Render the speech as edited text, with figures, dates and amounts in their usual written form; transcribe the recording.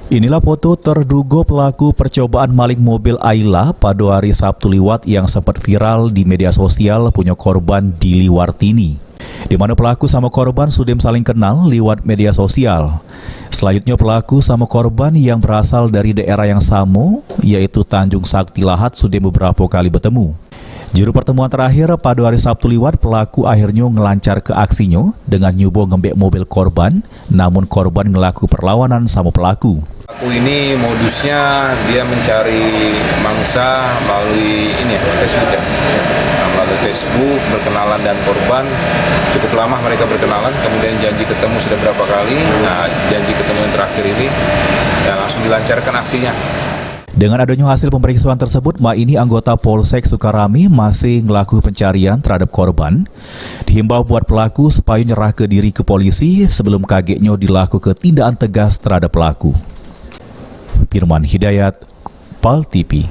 Inilah foto terduga pelaku percobaan maling mobil Ayla pada hari Sabtu lewat yang sempat viral di media sosial punya korban Dili Wartini, di mana pelaku sama korban sudah saling kenal lewat media sosial. Selanjutnya pelaku sama korban yang berasal dari daerah yang sama, yaitu Tanjung Sakti Lahat, sudah beberapa kali bertemu. Juru pertemuan terakhir pada hari Sabtu lewat, pelaku akhirnya ngelancar ke aksinya dengan nyoba ngembek mobil korban, namun korban ngelaku perlawanan sama pelaku. Pelaku ini modusnya dia mencari mangsa melalui Facebook ya. Melalui Facebook berkenalan dan korban cukup lama mereka berkenalan, kemudian janji ketemu sudah berapa kali. Nah, janji ketemu yang terakhir ini dan langsung dilancarkan aksinya. Dengan adanya hasil pemeriksaan tersebut, ini anggota Polsek Sukarami masih ngelaku pencarian terhadap korban. Dihimbau buat pelaku supaya nyerah ke diri ke polisi sebelum kagetnya dilakukan tindakan tegas terhadap pelaku. Firman Hidayat, PAL TV.